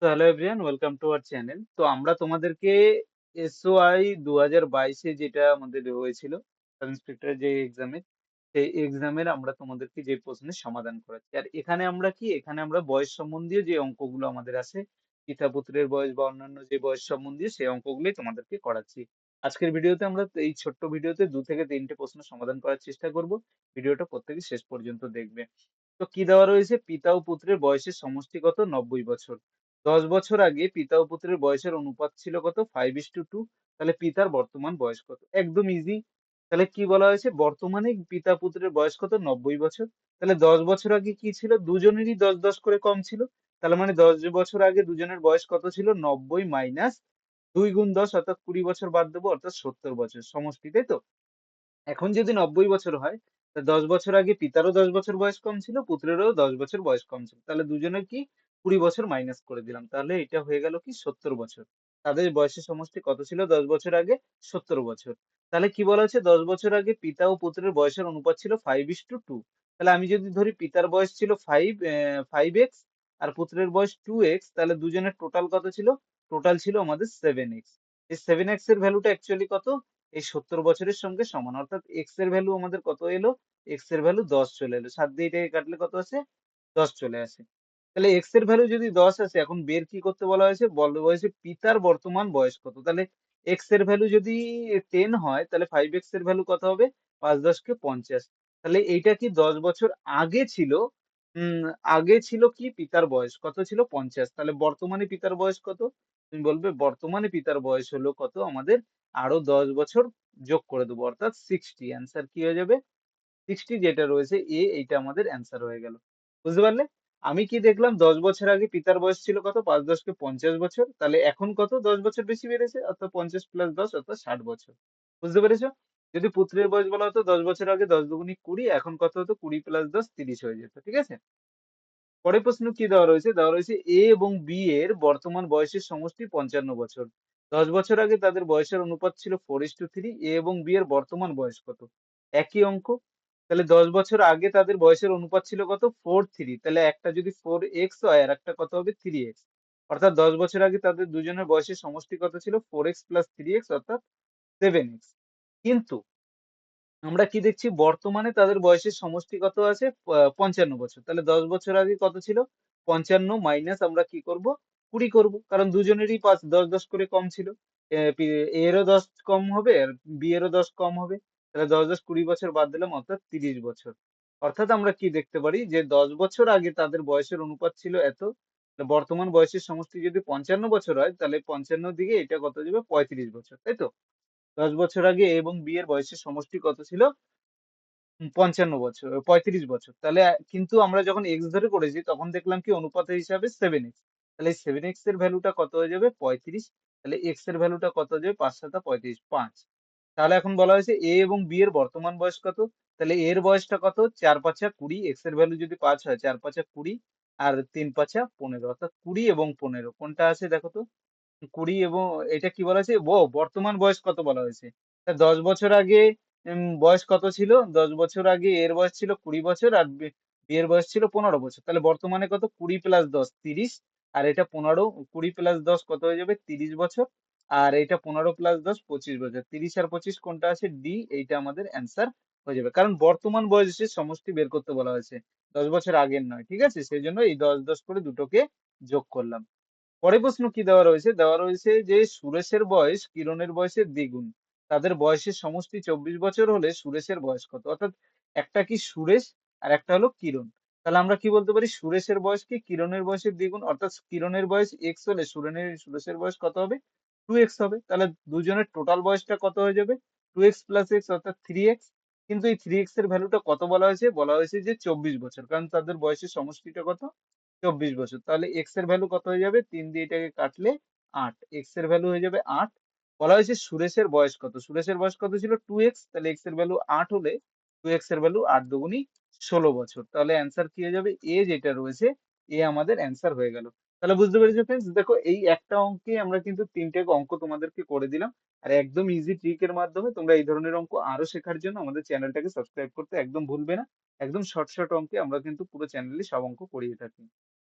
তো hello everyone, welcome to our channel. তো আমরা তোমাদেরকে এসওআই 2022-এ যেটা আমাদের হয়েছিল, সাব ইন্সপেক্টরের যে এক্সামে, সেই এক্সামের আমরা তোমাদেরকে যে প্রশ্নের সমাধান করাচ্ছি। আর এখানে আমরা কি, এখানে আমরা বয়স সম্বন্ধীয় যে অঙ্কগুলো আমাদের আছে, পিতা পুত্রের বয়স বা অন্যান্য যে বয়স সম্বন্ধীয় সেই অঙ্কগুলোই তোমাদেরকে করাচ্ছি। আজকের ভিডিওতে আমরা এই ছোট্ট ভিডিওতে 2 থেকে 3টে প্রশ্ন সমাধান করার চেষ্টা করব। ভিডিওটা প্রত্যেকে শেষ পর্যন্ত দেখবে। তো কি দেওয়া রয়েছে? পিতা ও পুত্রের বয়সের সমষ্টি কত? 90 বছর। 10 বছর আগে পিতা ও পুত্রের বয়সের অনুপাত ছিল কত? 5:2। তাহলে পিতার বর্তমান বয়স কত? একদম ইজি। তাহলে কি বলা হয়েছে? বর্তমানে পিতা পুত্রের বয়স কত? 90 বছর। তাহলে 10 বছর আগে কি ছিল? দুজনেরই 10 10 করে কম ছিল। তাহলে মানে 10 বছর আগে দুজনের বয়স কত ছিল? 90 মাইনাস 2 গুণ 10 অর্থাৎ 20 বছর বাদ দেবো, অর্থাৎ 70 বছর সমষ্টি, তাই তো? এখন যদি 90 বছর হয়, তা 10 বছর আগে পিতারও 10 বছর বয়স কম ছিল, পুত্রেরও 10 বছর বয়স কম ছিল। তাহলে দুজনের কি 20 বছর মাইনাস করে দিলাম। তাহলে এটা হয়ে গেল কি 70 বছর। তাদের বয়সের সমষ্টি কত ছিল 10 বছর আগে? 70 বছর। তাহলে কি বলা হচ্ছে? 10 বছর আগে পিতা ও পুত্রের বয়সের অনুপাত ছিল 5:2। তাহলে আমি যদি ধরি পিতার বয়স ছিল 5x আর পুত্রের বয়স 2x, তাহলে দুজনের টোটাল কত ছিল? টোটাল ছিল আমাদের 7x। এই 7x এর ভ্যালুটা অ্যাকচুয়ালি কত? এই 70 বছরের সঙ্গে সমান, অর্থাৎ এক্স এর ভ্যালু আমাদের কত এলো? এক্স এর ভ্যালু 10 চলে এলো। 7 দিয়ে এটাকে কাটলে কত আসে? 10 চলে আসে। তাহলে এক্স এর ভ্যালু যদি 10 আসে, এখন বের কি করতে বলা হয়েছে? বলা হয়েছে পিতার বর্তমান বয়স কত। তাহলে এক্স এর ভ্যালু যদি 10 হয়, তাহলে 5x এর ভ্যালু কত হবে? 5 10 কে 50। তাহলে এইটা কি 10 বছর আগে ছিল? উম আগে ছিল কি পিতার বয়স কত ছিল? 50। তাহলে বর্তমানে পিতার বয়স কত? তুমি বলবে বর্তমানে পিতার বয়স হলো কত আমাদের? আরো 10 বছর যোগ করে দেবো, অর্থাৎ 60। অ্যান্সার কি হয়ে যাবে? 60 যেটা রয়েছে এইটা আমাদের অ্যান্সার হয়ে গেল। বুঝতে পারলে? আমি কি দেখলাম? 10 বছর আগে পিতার বয়স ছিল কত? 5 10 কে 50 বছর। তাহলে এখন কত? 10 বছর বেশি বেড়েছে, অর্থাৎ 50 প্লাস 10 অর্থাৎ 60 বছর। বুঝতে পেরেছো? যদি পুত্রের বয়স বলা হতো 10 বছর আগে, 10 দুগুণী 20, এখন কত হতো? 20 প্লাস 10 30 হয়ে যেত। ঠিক আছে? পরের প্রশ্ন কি দেওয়া রয়েছে? দেওয়া রয়েছে এ এবং বি এর বর্তমান বয়সের সমষ্টি 55 বছর। 10 বছর আগে তাদের বয়সের অনুপাত ছিল 4:3। এ এবং বি এর বর্তমান বয়স কত? একই অঙ্ক। তাহলে 10 বছর আগে তাদের বয়সের অনুপাত ছিল কত? 4:3। তাহলে একটা যদি 4x হয় আর একটা কত হবে? 3x। অর্থাৎ 10 বছর আগে তাদের দুজনের বয়সের সমষ্টি কত ছিল? 4x প্লাস 3x অর্থাৎ 7x। কিন্তু আমরা কি দেখছি? বর্তমানে তাদের বয়সের সমষ্টি কত আছে? 55 বছর। তাহলে 10 বছর আগে কত ছিল? 55 মাইনাস আমরা কি করব? 20 করব। কারণ দুজনেরই 10 10 করে কম ছিল। এরও 10 কম হবে আর বি এরও 10 কম হবে। তাহলে 10 10 20 বছর বাদ দিলাম, অর্থাৎ 30 বছর। অর্থাৎ আমরা কি দেখতে পারি? যে 10 বছর আগে তাদের বয়সের অনুপাত ছিল এত। তাহলে বর্তমান বয়সের সমষ্টি যদি 55 বছর হয়, তাহলে 55 দিকে এটা কত যাবে? 35 বছর, তাই তো? 10 বছর আগে এ এবং বি এর বয়সের সমষ্টি কত ছিল? 55 বছর, 35 বছর। তাহলে কিন্তু আমরা যখন এক্স ধরে করেছি তখন দেখলাম কি অনুপাতের হিসাবে 7x। তাহলে এই 7x এর ভ্যালুটা কত হয়ে যাবে? 35। তাহলে এক্স এর ভ্যালুটা কত হয়ে যাবে? 5 7 35, 5। তাহলে এখন বলা হয়েছে এ এবং বি এর বর্তমান বয়স কত? তাহলে এর বয়সটা কত? 4 5 20। এক্স এর ভ্যালু যদি 5 হয়, 4 5 20 আর 3 5 15, অর্থাৎ 20 এবং 15 কোনটা আছে দেখো তো? 20 এবং এটা কি বলা হয়েছে? বর্তমান বয়স কত বলা হয়েছে? তা 10 বছর আগে বয়স কত ছিল? 10 বছর আগে এর বয়স ছিল 20 বছর আর বি এর বয়স ছিল 15 বছর। তাহলে বর্তমানে কত? 20 প্লাস 10 30। আর এটা 15, 20 প্লাস 10 কত হয়ে যাবে? 30 বছর। আর এটা 15 প্লাস 10 25 বছর। 30 আর 25 কোনটা আছে? ডি। এইটা আমাদের অ্যান্সার হয়ে যাবে। কারণ বর্তমান বয়সের সমষ্টি বের করতে বলা হয়েছে, 10 বছর আগের নয়। ঠিক আছে? সেই জন্য এই 10 10 করে দুটোকে যোগ করলাম। পরের প্রশ্ন কি দেওয়া রয়েছে? দেওয়া রয়েছে যে সুরেশের বয়স কিরণের বয়সের দ্বিগুণ। তাদের বয়সের সমষ্টি 24 বছর হলে সুরেশের বয়স কত? অর্থাৎ একটা কি সুরেশ আর একটা হলো কিরণ। তাহলে আমরা কি বলতে পারি? সুরেশের বয়স কি কিরণের বয়সের দ্বিগুণ, অর্থাৎ কিরণের বয়স এক্স হলে সুরেশের বয়স কত হবে? 2x হবে। তাহলে দুজনের টোটাল বয়সটা কত হয়ে যাবে? 2x প্লাস এক্স অর্থাৎ 3x। কিন্তু এই 3x এর ভ্যালুটা কত বলা হয়েছে? বলা হয়েছে যে 24 বছর, কারণ তাদের বয়সের সমষ্টিটা কত? 24 বছর। তাহলে এক্স এর ভ্যালু কত হয়ে যাবে? 3 দিয়ে এটাকে কাটলে 8। এক্স এর ভ্যালু হয়ে যাবে 8। বলা হয়েছে সুরেশের বয়স কত? সুরেশের বয়স কত ছিল? 2x। তাহলে এক্স এর ভ্যালু 8 হলে 2x এর ভ্যালু 8 দুগুণী 16 বছর। তাহলে অ্যান্সার কি হয়ে যাবে? এ যেটা রয়েছে, এ আমাদের অ্যান্সার হয়ে গেল। তাহলে বুঝতে পেরেছো ফ্রেন্ডস? দেখো এই একটা অঙ্কে আমরা কিন্তু 3টে অঙ্ক তোমাদেরকে করে দিলাম। আর একদম ইজি ট্রিকের মাধ্যমে তোমরা এই ধরনের অঙ্ক আরো শেখার জন্য আমাদের চ্যানেলটাকে সাবস্ক্রাইব করতে একদম ভুলবে না। একদম শর্ট শর্ট অঙ্কে আমরা কিন্তু পুরো চ্যানেলে সব অঙ্ক করিয়ে থাকি।